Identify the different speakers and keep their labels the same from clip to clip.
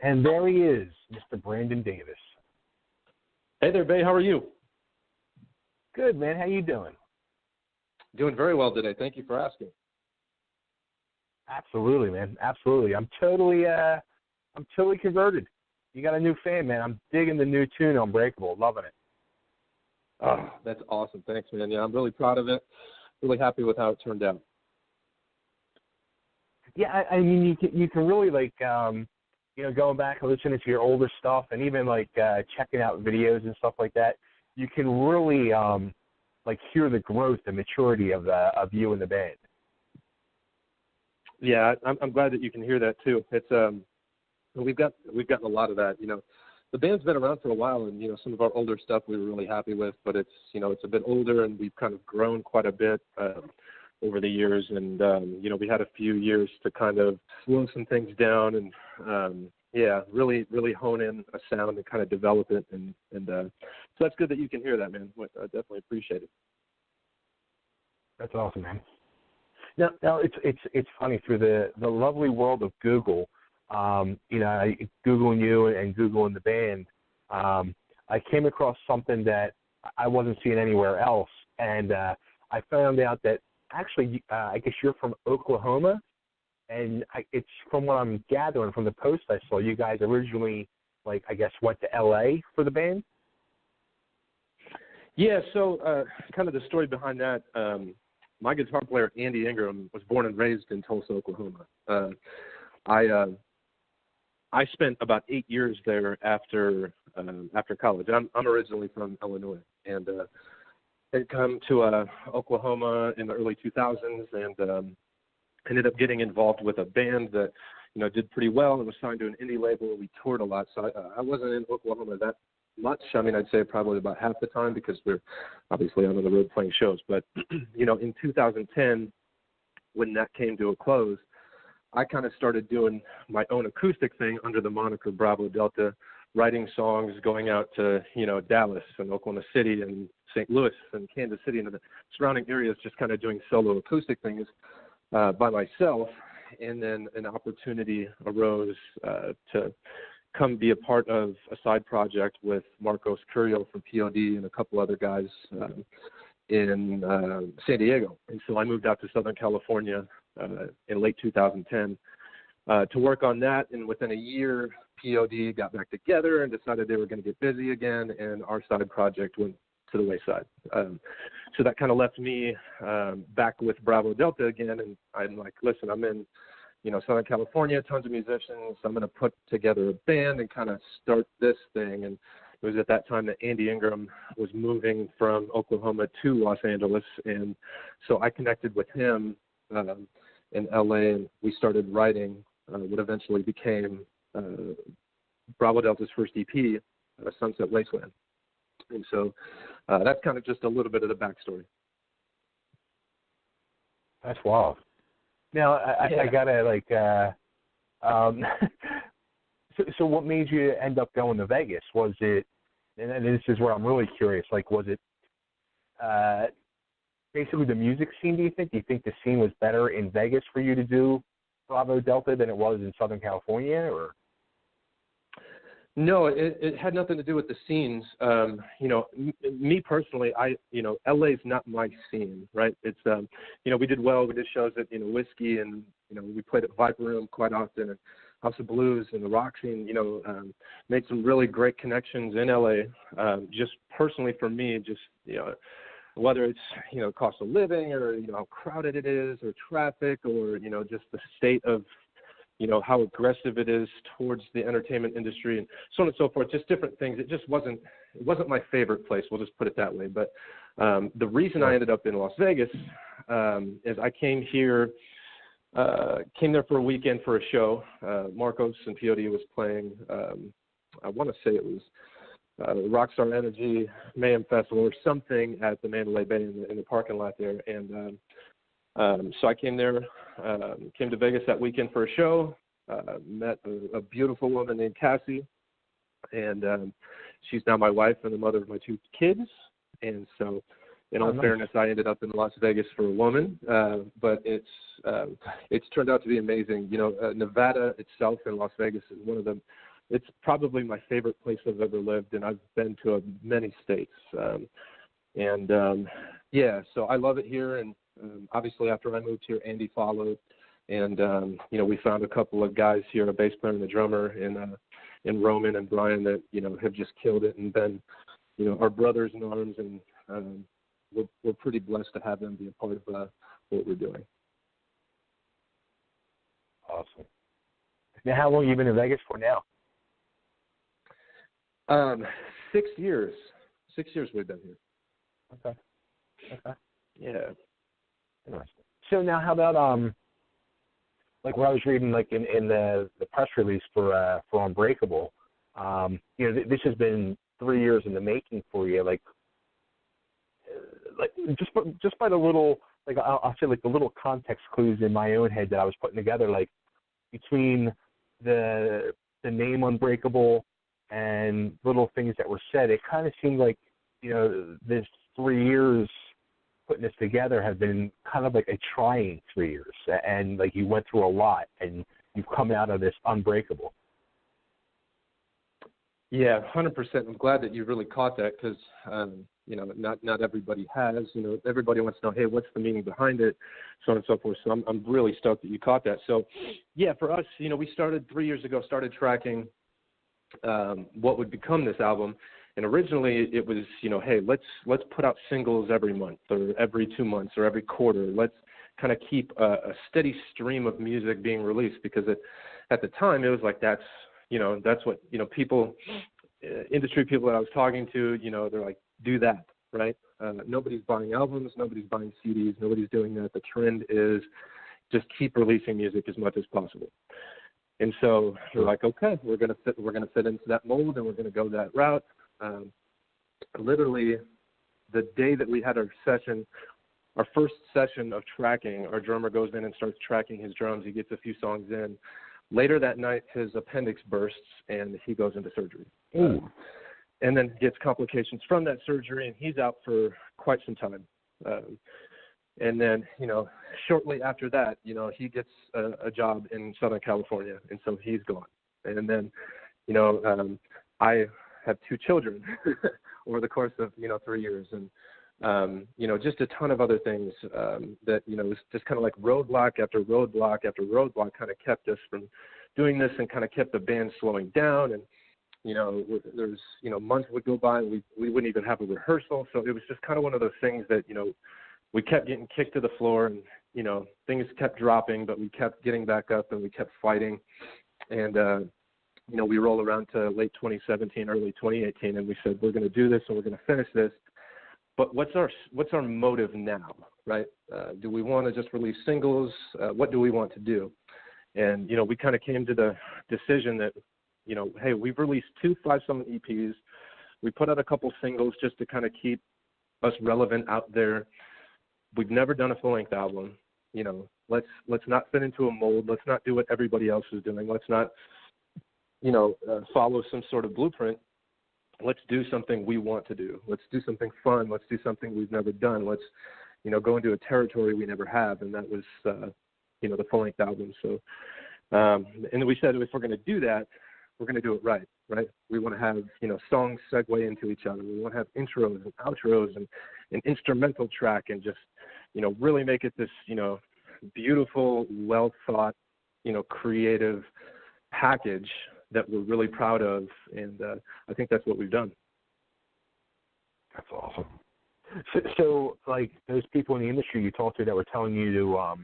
Speaker 1: And there he is, Mr. Brandon Davis.
Speaker 2: Hey there, Bay. How are you?
Speaker 1: Good, man. How you doing?
Speaker 2: Doing very well today. Thank you for asking.
Speaker 1: Absolutely, man. Absolutely. I'm totally converted. You got a new fan, man. I'm digging the new tune, Unbreakable. Loving it.
Speaker 2: Oh, that's awesome. Thanks, man. Yeah, I'm really proud of it. Really happy with how it turned out.
Speaker 1: Yeah, I mean, you can really, like, going back and listening to your older stuff and even, like, checking out videos and stuff like that, you can really, hear the growth and maturity of you and the band.
Speaker 2: Yeah, I'm glad that you can hear that, too. It's we've gotten a lot of that, The band's been around for a while, and, some of our older stuff we were really happy with, but it's, it's a bit older, and we've kind of grown quite a bit over the years, and, we had a few years to kind of slow some things down and, really, really hone in a sound and kind of develop it, and so that's good that you can hear that, man. I definitely appreciate it.
Speaker 1: That's awesome, man. Now it's funny, through the lovely world of Google, Googling you and Googling the band, I came across something that I wasn't seeing anywhere else, and I found out that actually, I guess you're from Oklahoma, and it's from what I'm gathering from the post I saw, you guys originally, went to L.A. for the band?
Speaker 2: Yeah, so kind of the story behind that, my guitar player, Andy Ingram, was born and raised in Tulsa, Oklahoma. I spent about 8 years there after college. I'm originally from Illinois, and had come to Oklahoma in the early 2000s, and ended up getting involved with a band that did pretty well and was signed to an indie label. We toured a lot, so I wasn't in Oklahoma that much. I mean, I'd say probably about half the time because we're obviously out on the road playing shows. But in 2010, when that came to a close, I kind of started doing my own acoustic thing under the moniker Bravo Delta, writing songs, going out to, Dallas and Oklahoma City and St. Louis and Kansas City and the surrounding areas, just kind of doing solo acoustic things by myself. And then an opportunity arose to come be a part of a side project with Marcos Curio from POD and a couple other guys in San Diego. And so I moved out to Southern California in late 2010 to work on that. And within a year, POD got back together and decided they were going to get busy again, and our side project went to the wayside. So that kind of left me back with Bravo Delta again, and I'm like, listen, I'm in Southern California, tons of musicians. I'm going to put together a band and kind of start this thing. And it was at that time that Andy Ingram was moving from Oklahoma to Los Angeles, and so I connected with him in LA, and we started writing what eventually became Bravo Delta's first EP, Sunset Wasteland. And so that's kind of just a little bit of the backstory.
Speaker 1: That's wild. Now, I gotta, so what made you end up going to Vegas? Was it, and this is where I'm really curious, was it basically the music scene, do you think? Do you think the scene was better in Vegas for you to do Bravo Delta than it was in Southern California, or?
Speaker 2: No, it had nothing to do with the scenes. Me personally, LA's not my scene, right? It's, we did well. We did shows at, Whiskey, and, we played at Viper Room quite often, and House of Blues and the rock scene, made some really great connections in LA. Just personally for me, whether it's, cost of living or, how crowded it is or traffic or, just the state of, how aggressive it is towards the entertainment industry and so on and so forth, just different things. It wasn't my favorite place. We'll just put it that way. But the reason I ended up in Las Vegas is I came there for a weekend for a show. Marcos and POD was playing, I want to say it was the Rockstar Energy Mayhem Festival or something at the Mandalay Bay in the parking lot there. And so I came to Vegas that weekend for a show, met a beautiful woman named Cassie, and she's now my wife and the mother of my two kids. And so, in all fairness, I ended up in Las Vegas for a woman, but it's turned out to be amazing. Nevada itself in Las Vegas is one of the it's probably my favorite place I've ever lived, and I've been to many states. Yeah, so I love it here. And obviously, after I moved here, Andy followed, and we found a couple of guys here, a bass player and a drummer, in Roman and Brian that have just killed it and been our brothers in arms, and we're pretty blessed to have them be a part of what we're doing.
Speaker 1: Awesome. Now, how long have you been in Vegas for now?
Speaker 2: 6 years. 6 years we've been here.
Speaker 1: Okay.
Speaker 2: Yeah.
Speaker 1: Interesting. So now, how about like what I was reading, like in the press release for Unbreakable, this has been 3 years in the making for you. Like just by the little, like I'll say, like the little context clues in my own head that I was putting together, like between the name Unbreakable and little things that were said, it kind of seemed like this 3 years putting this together have been kind of like a trying 3 years, and like you went through a lot, and you've come out of this unbreakable.
Speaker 2: Yeah, 100%. I'm glad that you really caught that, because not everybody has. Everybody wants to know, hey, what's the meaning behind it, so on and so forth. So I'm really stoked that you caught that. So yeah, for us, we started 3 years ago, started tracking what would become this album. And originally it was, hey, let's put out singles every month or every 2 months or every quarter. Let's kind of keep a steady stream of music being released, because at the time it was like that's what people, industry people that I was talking to, they're like, do that, right? Nobody's buying albums, nobody's buying CDs, nobody's doing that. The trend is just keep releasing music as much as possible. And so we're like, okay, we're gonna fit into that mold, and we're gonna go that route. Literally, the day that we had our first session of tracking, our drummer goes in and starts tracking his drums. He gets a few songs in. Later that night, his appendix bursts, and he goes into surgery. And then gets complications from that surgery, and he's out for quite some time. And then, shortly after that, he gets a job in Southern California, and so he's gone. And then, I have 2 children over the course of 3 years, and just a ton of other things that was just kind of like roadblock after roadblock after roadblock kind of kept us from doing this, and kind of kept the band slowing down. And there's months would go by and we wouldn't even have a rehearsal. So it was just kind of one of those things that we kept getting kicked to the floor, and things kept dropping, but we kept getting back up, and we kept fighting. And we roll around to late 2017, early 2018, and we said, we're going to do this, and we're going to finish this. But what's our motive now, right? Do we want to just release singles? What do we want to do? And, we kind of came to the decision that, hey, we've released 2 5-song EPs. We put out a couple singles just to kind of keep us relevant out there. We've never done a full-length album. Let's not fit into a mold. Let's not do what everybody else is doing. Let's not, follow some sort of blueprint. Let's do something we want to do. Let's do something fun. Let's do something we've never done. Let's, go into a territory we never have, and that was, the full-length album. So, and we said if we're going to do that, we're going to do it right? We want to have, songs segue into each other. We want to have intros and outros and an instrumental track, and just, really make it this, beautiful, well-thought, creative package that we're really proud of. And I think that's what we've done.
Speaker 1: That's awesome. So like those people in the industry you talked to that were telling you to,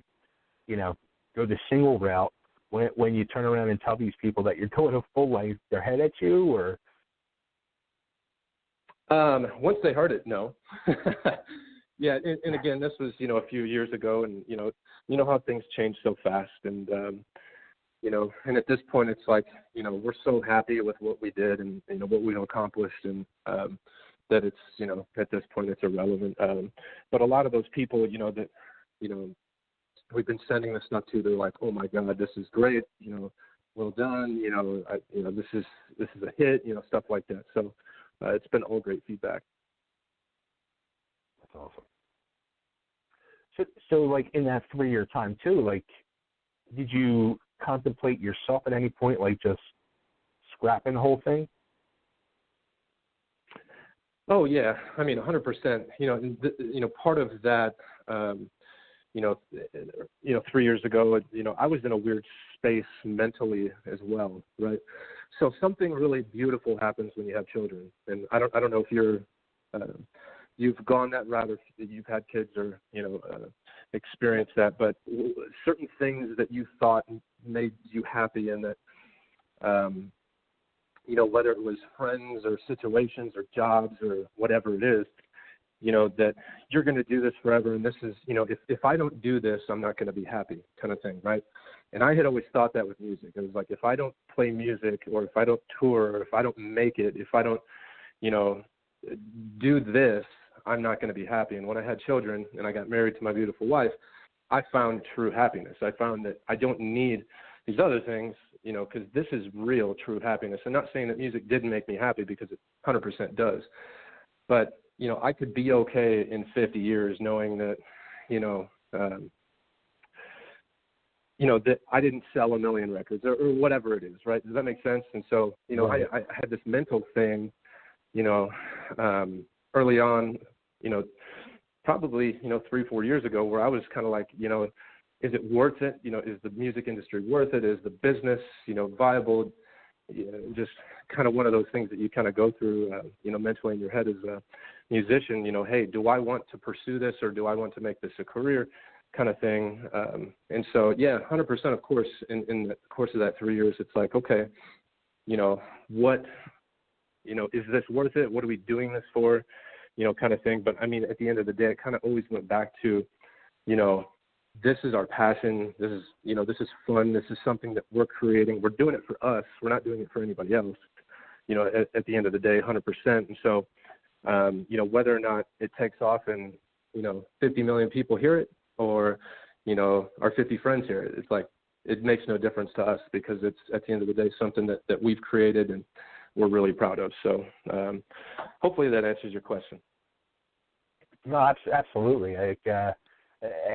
Speaker 1: go the single route, when you turn around and tell these people that you're going a full length, they're head at you, or?
Speaker 2: Once they heard it, no. Yeah, and again, this was, a few years ago, and, how things change so fast. And, and at this point, it's like, we're so happy with what we did and, what we've accomplished, and that it's, at this point, it's irrelevant. But a lot of those people, that, we've been sending this stuff to, they're like, oh my God, this is great, well done, this is a hit, stuff like that. So it's been all great feedback.
Speaker 1: That's awesome. So like in that 3-year time too, like, did you contemplate yourself at any point, like just scrapping the whole thing?
Speaker 2: Oh yeah, I mean 100%. Part of that, 3 years ago, I was in a weird space mentally as well, right? So something really beautiful happens when you have children, and I don't know if you've gone that route or if you've had kids or experienced that, but certain things that you thought made you happy and that whether it was friends or situations or jobs or whatever it is, that you're going to do this forever. And this is, if I don't do this, I'm not going to be happy kind of thing. Right. And I had always thought that with music. It was like, if I don't play music or if I don't tour, or if I don't make it, if I don't, do this, I'm not going to be happy. And when I had children and I got married to my beautiful wife, I found true happiness. I found that I don't need these other things, because this is real, true happiness. I'm not saying that music didn't make me happy, because it 100% does. But, I could be okay in 50 years knowing that, that I didn't sell 1 million records or whatever it is, right? Does that make sense? And so,
Speaker 1: Right.
Speaker 2: I had this mental thing, early on, probably, 3-4 years ago, where I was kind of like, is it worth it? Is the music industry worth it? Is the business, viable? Just kind of one of those things that you kind of go through, mentally in your head as a musician, hey, do I want to pursue this or do I want to make this a career kind of thing? And so, yeah, 100%, of course, in the course of that 3 years, it's like, okay, what, is this worth it? What are we doing this for? Kind of thing. But I mean, at the end of the day, it kind of always went back to, this is our passion. This is, this is fun. This is something that we're creating. We're doing it for us. We're not doing it for anybody else, at the end of the day, 100%. And so, whether or not it takes off and, 50 million people hear it or, our 50 friends hear it, it's like, it makes no difference to us, because it's, at the end of the day, something that we've created and we're really proud of. So hopefully that answers your question.
Speaker 1: No, absolutely. Like,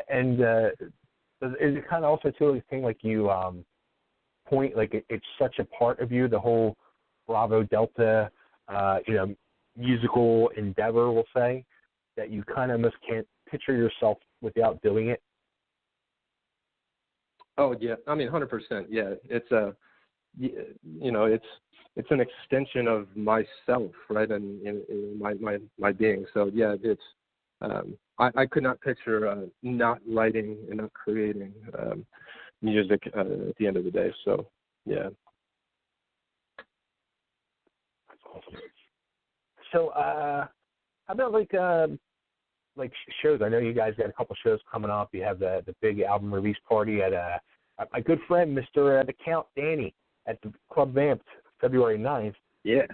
Speaker 1: and is it kind of also too, like, thing like you point, like it's such a part of you, the whole Bravo Delta, musical endeavor, we'll say, that you kind of almost can't picture yourself without doing it?
Speaker 2: Oh yeah, I mean 100%. Yeah, it's it's an extension of myself, right, and in my being. So yeah, it's I could not picture not writing and not creating music at the end of the day. So yeah.
Speaker 1: That's awesome. So how about like shows? I know you guys got a couple shows coming up. You have the big album release party at my good friend Mr. The Count Danny at the Club Vamped, February 9th.
Speaker 2: Yeah.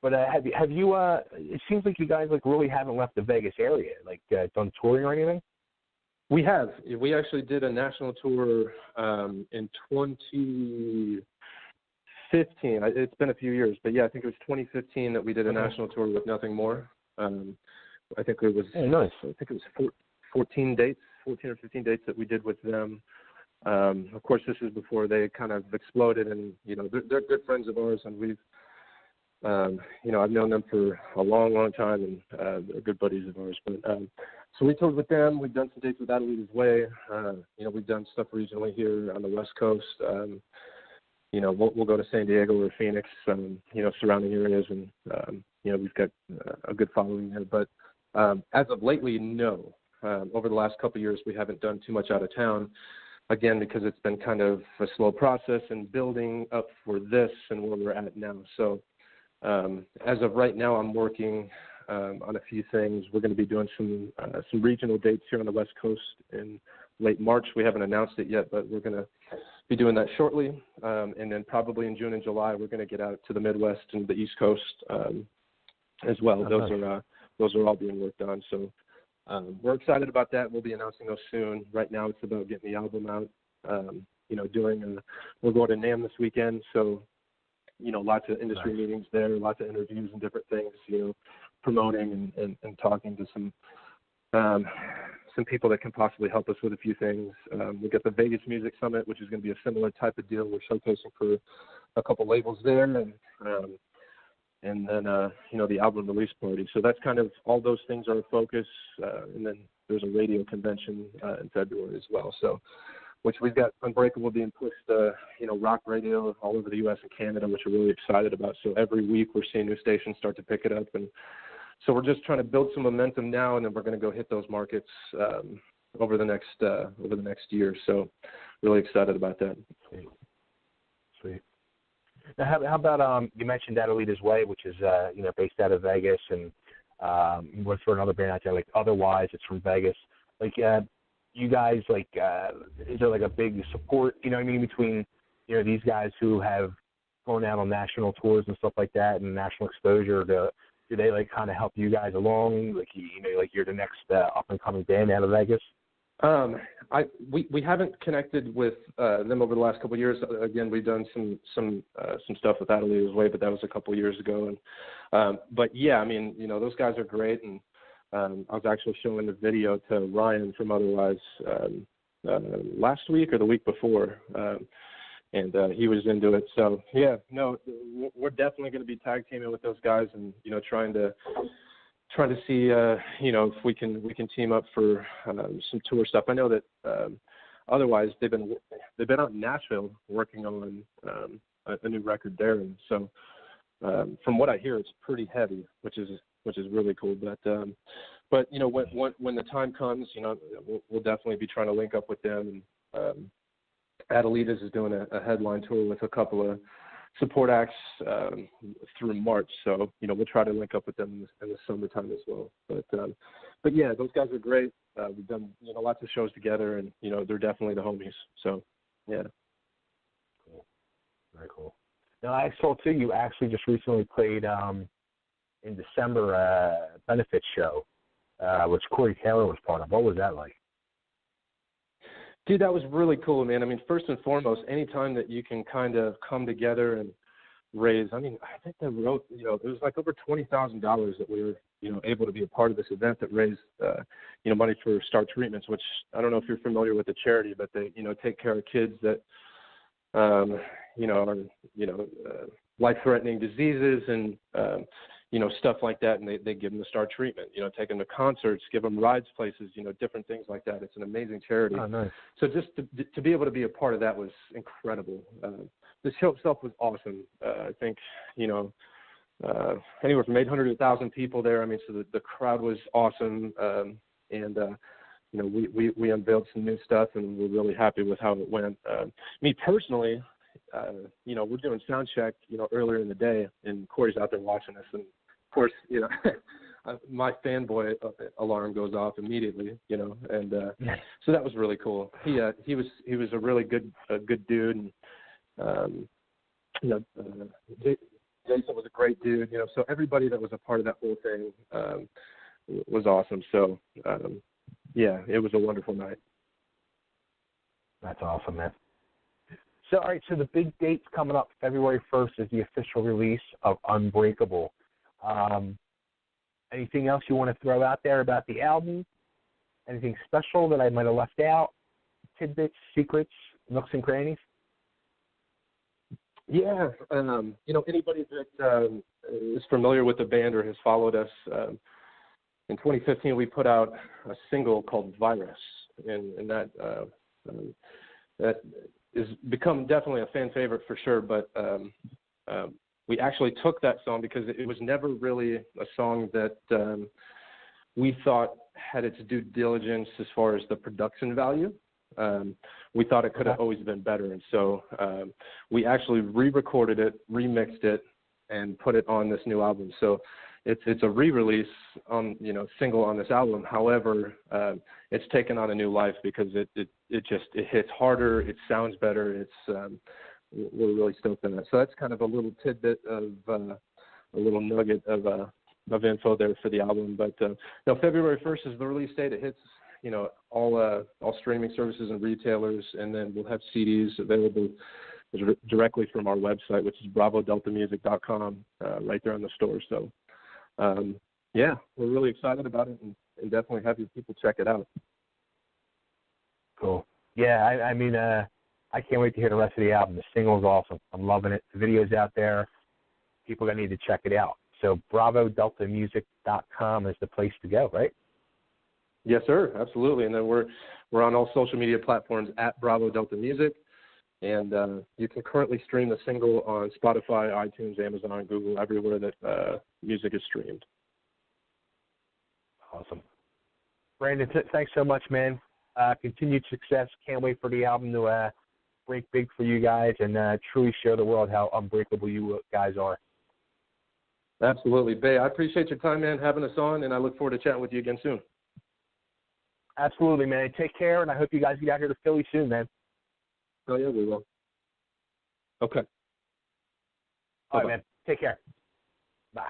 Speaker 1: But have you? It seems like you guys like really haven't left the Vegas area, like done touring or anything.
Speaker 2: We have. We actually did a national tour in 2015. It's been a few years, but yeah, I think it was 2015 that we did a national tour with Nothing More. I think it was.
Speaker 1: Oh, nice.
Speaker 2: I think it was 14 or 15 dates that we did with them. Of course, this is before they kind of exploded, and they're good friends of ours, and we've. I've known them for a long, long time, and they're good buddies of ours. But so we toured with them. We've done some dates with Adelita's Way. We've done stuff regionally here on the West Coast. We'll go to San Diego or Phoenix, surrounding areas, and we've got a good following there. But as of lately, no. Over the last couple of years, we haven't done too much out of town. Again, because it's been kind of a slow process and building up for this and where we're at now. So as of right now, I'm working on a few things. We're going to be doing some regional dates here on the West Coast in late March. We haven't announced it yet, but we're going to be doing that shortly. And then probably in June and July, we're going to get out to the Midwest and the East Coast as well. Those are all being worked on. So we're excited about that. We'll be announcing those soon. Right now, it's about getting the album out. We're going to NAMM this weekend, so lots of industry meetings there, lots of interviews and different things. Promoting and talking to some people that can possibly help us with a few things. We got the Vegas Music Summit, which is going to be a similar type of deal. We're showcasing for a couple labels there, and then the album release party. So that's kind of all those things are a focus, and then there's a radio convention in February as well. So, which we've got Unbreakable being pushed, rock radio all over the U.S. and Canada, which we're really excited about. So every week we're seeing new stations start to pick it up, and so we're just trying to build some momentum now, and then we're going to go hit those markets over the next year. So really excited about that.
Speaker 1: Sweet. Now, how about you mentioned That Elite Is Way, which is based out of Vegas, and what's for another band out there like Otherwise, it's from Vegas. Like you guys, like is there like a big support, between these guys who have gone out on national tours and stuff like that and national exposure? Do they like kind of help you guys along, like like you're the next up and coming band out of Vegas?
Speaker 2: We haven't connected with them over the last couple of years. Again, we've done some stuff with That Elite Is Way, but that was a couple of years ago. And but yeah, I mean, those guys are great, and I was actually showing the video to Ryan from Otherwise last week or the week before, and he was into it. So yeah, no, we're definitely going to be tag teaming with those guys, and trying to see if we can team up for some tour stuff. I know that Otherwise they've been out in Nashville working on a new record there, and so from what I hear, it's pretty heavy, which is really cool. But when the time comes, we'll definitely be trying to link up with them. And Adelitas is doing a headline tour with a couple of support acts through March, so we'll try to link up with them in the summertime as well. But yeah, those guys are great. We've done lots of shows together, and they're definitely the homies. So yeah,
Speaker 1: cool, very cool. Now I saw too, you actually just recently played in December a benefit show, which Corey Taylor was part of. What was that like?
Speaker 2: Dude, that was really cool, man. I mean, first and foremost, anytime that you can kind of come together and raise, I mean, I think they wrote, it was like over $20,000 that we were, able to be a part of this event that raised, money for Star Treatments, which I don't know if you're familiar with the charity, but they, take care of kids that, are, life-threatening diseases and, stuff like that, and they give them the Star Treatment, take them to concerts, give them rides places, different things like that. It's an amazing charity.
Speaker 1: Oh, nice.
Speaker 2: So just to be able to be a part of that was incredible. The show itself was awesome. I think, anywhere from 800 to 1,000 people there. I mean, so the crowd was awesome. And we unveiled some new stuff, and we're really happy with how it went. Me personally, we're doing sound check, earlier in the day, and Corey's out there watching us, and of course, my fanboy alarm goes off immediately, and so that was really cool. He was a really good dude, and Jason was a great dude, so everybody that was a part of that whole thing was awesome. So yeah, it was a wonderful night.
Speaker 1: That's awesome, man. So, all right, so the big date's coming up. February 1st is the official release of Unbreakable. Anything else you want to throw out there about the album? Anything special that I might have left out? Tidbits, secrets, nooks and crannies?
Speaker 2: Yeah, anybody that is familiar with the band or has followed us, in 2015 we put out a single called Virus, and that is become definitely a fan favorite for sure, but we actually took that song because it was never really a song that we thought had its due diligence as far as the production value. We thought it could have always been better, and so we actually re-recorded it, remixed it, and put it on this new album. So it's a re-release on single on this album. However, it's taken on a new life because it hits harder, it sounds better. It's we're really stoked on that. So that's kind of a little tidbit of a little nugget of info there for the album. But February 1st is the release date. It hits all streaming services and retailers, and then we'll have CDs available directly from our website, which is bravodeltamusic.com, right there on the store. So yeah, we're really excited about it, and definitely have you people check it out.
Speaker 1: Cool. Yeah, I mean, I can't wait to hear the rest of the album. The single's awesome. I'm loving it. The video's out there. People are going to need to check it out. So bravodeltamusic.com is the place to go, right?
Speaker 2: Yes, sir. Absolutely. And then we're on all social media platforms at Bravo Delta Music. And you can currently stream the single on Spotify, iTunes, Amazon, Google, everywhere that music is streamed.
Speaker 1: Awesome. Brandon, thanks so much, man. Continued success. Can't wait for the album to break big for you guys and truly show the world how unbreakable you guys are.
Speaker 2: Absolutely. Bay, I appreciate your time, man, having us on, and I look forward to chatting with you again soon.
Speaker 1: Absolutely, man. Take care, and I hope you guys get out here to Philly soon, man.
Speaker 2: Oh, yeah, we will. Okay.
Speaker 1: All right, man. Take care. Bye.